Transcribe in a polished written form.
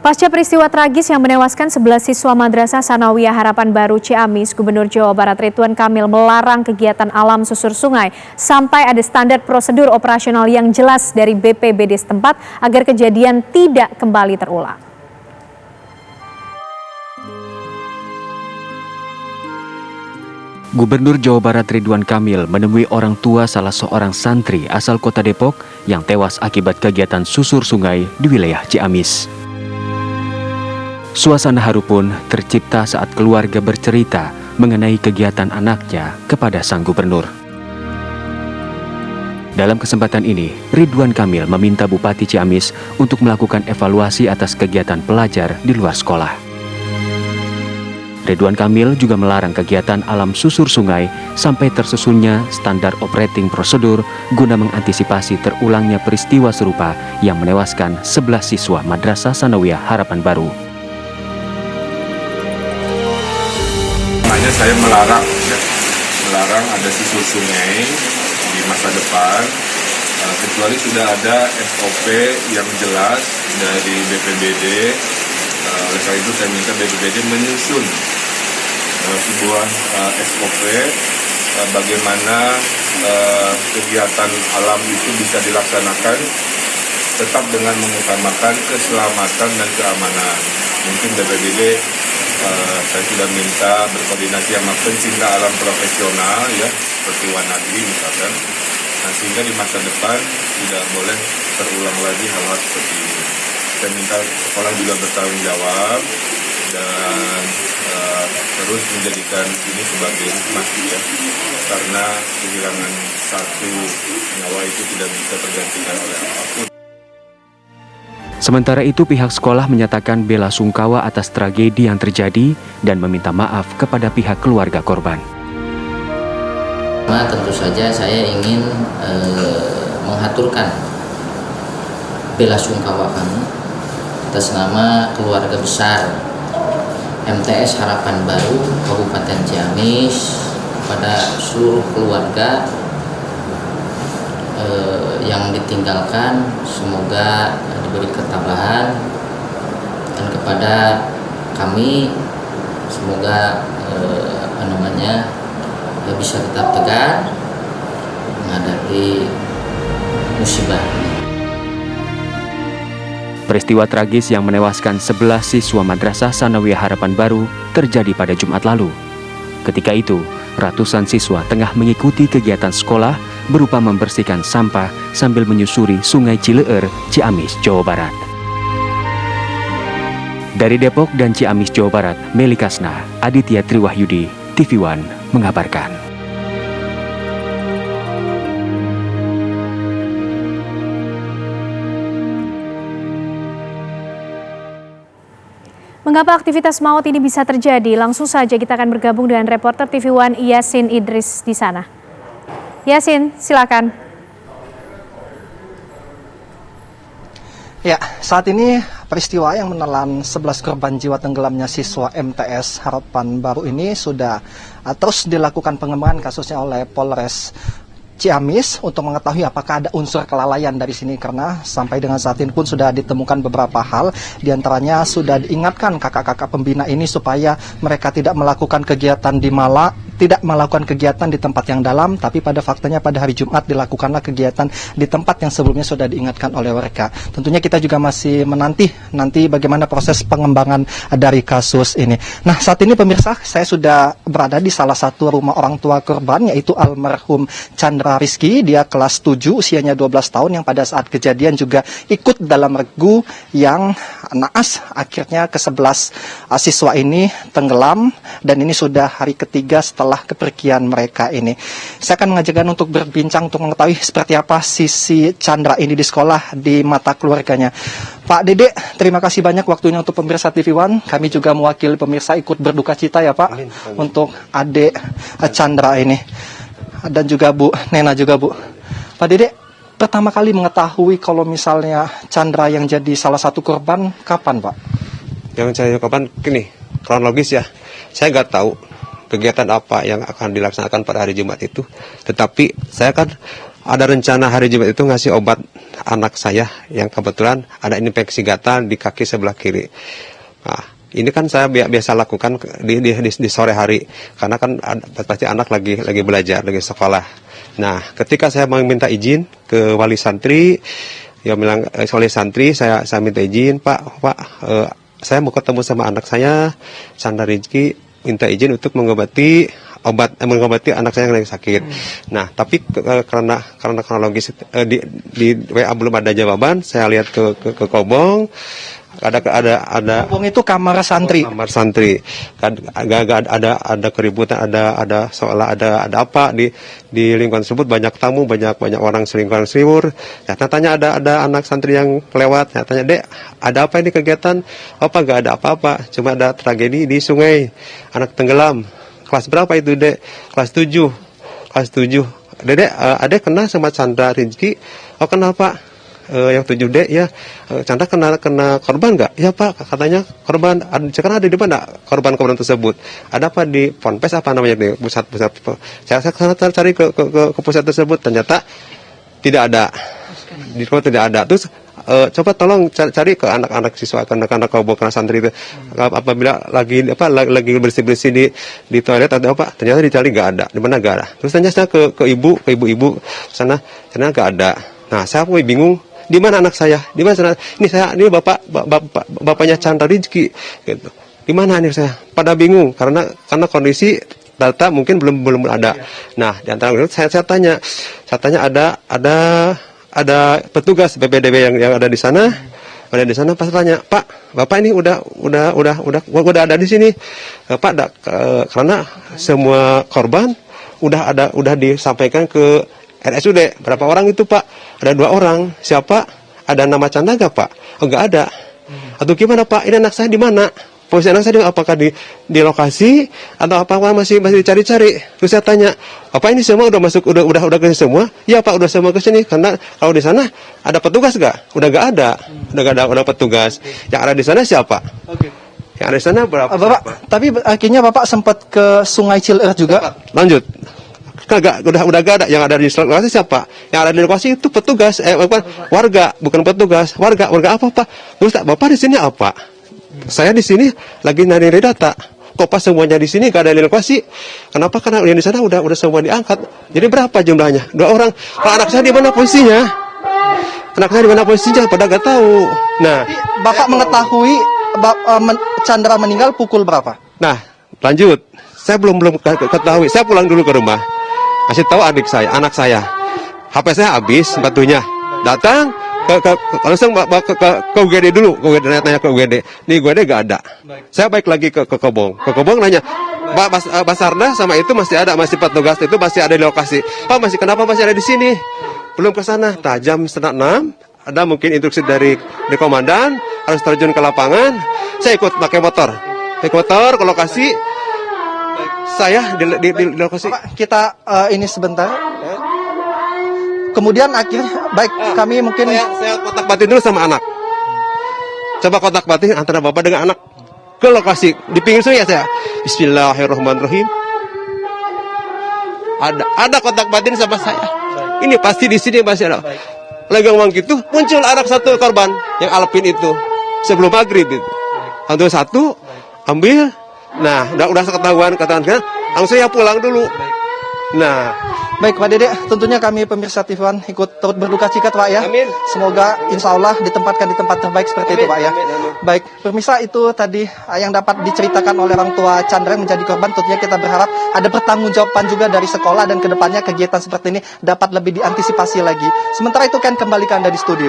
Pasca peristiwa tragis yang menewaskan 11 siswa Madrasah Sanawiyah Harapan Baru Ciamis, Gubernur Jawa Barat Ridwan Kamil melarang kegiatan alam susur sungai sampai ada standar prosedur operasional yang jelas dari BPBD setempat agar kejadian tidak kembali terulang. Gubernur Jawa Barat Ridwan Kamil menemui orang tua salah seorang santri asal kota Depok yang tewas akibat kegiatan susur sungai di wilayah Ciamis. Suasana haru pun tercipta saat keluarga bercerita mengenai kegiatan anaknya kepada sang gubernur. Dalam kesempatan ini, Ridwan Kamil meminta Bupati Ciamis untuk melakukan evaluasi atas kegiatan pelajar di luar sekolah. Ridwan Kamil juga melarang kegiatan alam susur sungai sampai tersusunnya standar operating prosedur guna mengantisipasi terulangnya peristiwa serupa yang menewaskan 11 siswa Madrasah Sanawiyah Harapan Baru. Makanya saya melarang ada susur sungai di masa depan, kecuali sudah ada SOP yang jelas dari BPBD. Oleh karena itu saya minta BPBD menyusun sebuah SOP bagaimana kegiatan alam itu bisa dilaksanakan tetap dengan mengutamakan keselamatan dan keamanan. Mungkin BPBD saya sudah minta berkoordinasi sama pencinta alam profesional ya, seperti Wanadri misalkan. Nah, sehingga di masa depan tidak boleh terulang lagi hal-hal seperti ini. Saya minta sekolah juga bertanggung jawab dan terus menjadikan ini sebagai hikmah ya, karena kehilangan satu nyawa itu tidak bisa tergantikan oleh apapun. Sementara itu, pihak sekolah menyatakan bela sungkawa atas tragedi yang terjadi dan meminta maaf kepada pihak keluarga korban. Tentu saja saya ingin menghaturkan bela sungkawa kami atas nama keluarga besar MTS Harapan Baru Kabupaten Ciamis kepada seluruh keluarga yang ditinggalkan, semoga diberi ketabahan, dan kepada kami semoga bisa tetap tegar menghadapi musibah. Peristiwa tragis yang menewaskan 11 siswa Madrasah Sanawiyah Harapan Baru terjadi pada Jumat lalu. Ketika itu, ratusan siswa tengah mengikuti kegiatan sekolah berupa membersihkan sampah sambil menyusuri Sungai Cileer, Ciamis, Jawa Barat. Dari Depok dan Ciamis, Jawa Barat, Meli Kasna, Aditya Triwahyudi, TV One mengabarkan. Mengapa aktivitas maut ini bisa terjadi? Langsung saja kita akan bergabung dengan reporter TV One Yasin Idris di sana. Yasin, silakan. Ya, saat ini peristiwa yang menelan 11 korban jiwa tenggelamnya siswa MTS Harapan Baru ini sudah terus dilakukan pengembangan kasusnya oleh Polres Ciamis untuk mengetahui apakah ada unsur kelalaian dari sini, karena sampai dengan saat ini pun sudah ditemukan beberapa hal, diantaranya sudah diingatkan kakak-kakak pembina ini supaya mereka tidak melakukan kegiatan tidak melakukan kegiatan di tempat yang dalam, tapi pada faktanya pada hari Jumat dilakukanlah kegiatan di tempat yang sebelumnya sudah diingatkan oleh mereka. Tentunya kita juga masih menanti bagaimana proses pengembangan dari kasus ini. Nah, saat ini pemirsa, saya sudah berada di salah satu rumah orang tua korban, yaitu almarhum Chandra Rizky. Dia kelas 7, usianya 12 tahun, yang pada saat kejadian juga ikut dalam regu yang naas. Akhirnya ke-11 siswa ini tenggelam, dan ini sudah hari ketiga setelah kepergian mereka ini. Saya akan mengajakkan untuk berbincang untuk mengetahui seperti apa sisi Chandra ini di sekolah di mata keluarganya. Pak Dede, terima kasih banyak waktunya untuk pemirsa TV One. Kami juga mewakili pemirsa ikut berduka cita ya Pak, untuk adik Chandra ini. Dan juga Bu Nena juga Bu. Pak Dede, pertama kali mengetahui kalau misalnya Chandra yang jadi salah satu korban kapan Pak? Yang saya kapan gini, kronologis ya. Saya nggak tahu kegiatan apa yang akan dilaksanakan pada hari Jumat itu. Tetapi saya kan ada rencana hari Jumat itu ngasih obat anak saya yang kebetulan ada infeksi gatal di kaki sebelah kiri. Nah, ini kan saya biasa lakukan di sore hari karena kan pasti anak lagi belajar, lagi sekolah. Nah, ketika saya minta izin ke wali santri, ya bilang wali santri saya minta izin, Pak, saya mau ketemu sama anak saya, Chandra Rizky, minta izin untuk mengobati anak saya yang lagi sakit. Nah, tapi karena kronologis di WA belum ada jawaban, saya lihat ke Kobong, ada Kobong itu kamar santri. Kamar santri. Agak ada keributan, ada seolah ada apa di lingkungan tersebut, banyak tamu, banyak orang selingkuhan seliwur. Ya, tanya ada anak santri yang lewat, ya, tanya, "Dek, ada apa ini kegiatan?" Apa enggak ada apa-apa, cuma ada tragedi di sungai, anak tenggelam. Kelas berapa itu, Dek? Kelas 7. Kelas 7. Dedek, adek kena sama Chandra Rizky. Oh, kenapa? Yang 7, Dek, ya. Chandra kena korban nggak? Ya, Pak, katanya korban. Sekarang ada di mana korban tersebut? Ada apa di Ponpes apa namanya nih? Pusat. Saya cari ke pusat tersebut, ternyata tidak ada. Di sekolah tidak ada. Terus coba tolong cari ke anak-anak siswa, ke anak-anak Kobong, santri itu, apabila lagi bersih-bersih di toilet atau apa, ternyata dicari nggak ada, di mana nggak ada. Terus tanya saya ke ibu-ibu sana, ternyata nggak ada. Nah, saya bingung, di mana anak saya? Di mana? Ini bapaknya Chandra Rizky, gitu. Di mana nih saya? Pada bingung karena kondisi data mungkin belum ada. Nah, di antara itu saya tanya ada petugas BPDB yang ada di sana. Ada di sana, pas tanya, "Pak, Bapak ini udah ada di sini." "Pak, karena semua korban udah disampaikan ke RSUD." "Berapa orang itu, Pak?" "Ada 2 orang." "Siapa? Ada nama Chandra nggak, Pak?" "Oh, nggak ada." "Atau gimana, Pak? Ini anak saya di mana? Posisi anak saya apakah di lokasi atau apakah masih dicari-cari?" Terus saya tanya, "Apa ini semua udah masuk, udah ke sini semua?" "Ya, Pak, udah semua ke sini." "Karena kalau di sana ada petugas nggak?" "Udah nggak ada." Udah petugas. Yang ada di sana siapa?" Oke. Yang ada di sana berapa? Bapak, tapi akhirnya Bapak sempat ke Sungai Cileer juga. Lanjut. Kagak, udah gak ada. Yang ada di lokasi siapa? Yang ada di lokasi itu petugas, warga, bukan petugas. Warga apa, Pak? Terus Bapak di sini apa? "Saya di sini lagi nyari data." "Kok pas semuanya di sini gak ada di lokasi?" "Kenapa? Karena yang di sana udah semua diangkat." "Jadi berapa jumlahnya?" 2 orang. "Kalau anak saya di mana posisinya?" "Anak saya di mana posisinya?" Pada gak tahu. Nah, Bapak mengetahui Chandra meninggal pukul berapa? Nah, lanjut. Saya belum ketahui. Saya pulang dulu ke rumah. Kasih tahu anak saya. HP saya habis batunya. Datang langsung ke UGD dulu. Nanya ke UGD. Nih UGD gak ada. Saya balik lagi ke Kobong. Ke Kobong nanya, Basarnas sama itu masih ada, masih petugas itu masih ada di lokasi. "Pak, kenapa masih ada di sini?" "Belum ke sana." Jam 5:30 ada mungkin instruksi dari komandan harus terjun ke lapangan. Saya ikut pakai motor ke lokasi. Saya di lokasi. Bapak, kita ini sebentar. Kemudian akhirnya, baik, kami mungkin... Saya kontak batin dulu sama anak. Coba kontak batin antara bapak dengan anak ke lokasi di pinggir sungai. Saya Bismillahirrahmanirrahim. Ada kontak batin sama saya. Ini pasti di sini masih ada. Lagi ngomong gitu, muncul anak satu korban yang Alpin itu sebelum maghrib itu. Ambil satu, ambil. Nah, udah ketahuan langsung saya pulang dulu. Nah, Baik, Pak Dede, tentunya kami pemirsa TV1 ikut turut berduka cita, Pak ya. Amin. Semoga insya Allah ditempatkan di tempat terbaik seperti itu, Pak ya. Baik, pemirsa, itu tadi yang dapat diceritakan oleh orang tua Chandra yang menjadi korban. Tentunya kita berharap ada pertanggungjawaban juga dari sekolah dan kedepannya kegiatan seperti ini dapat lebih diantisipasi lagi. Sementara itu kan kembalikan dari studio.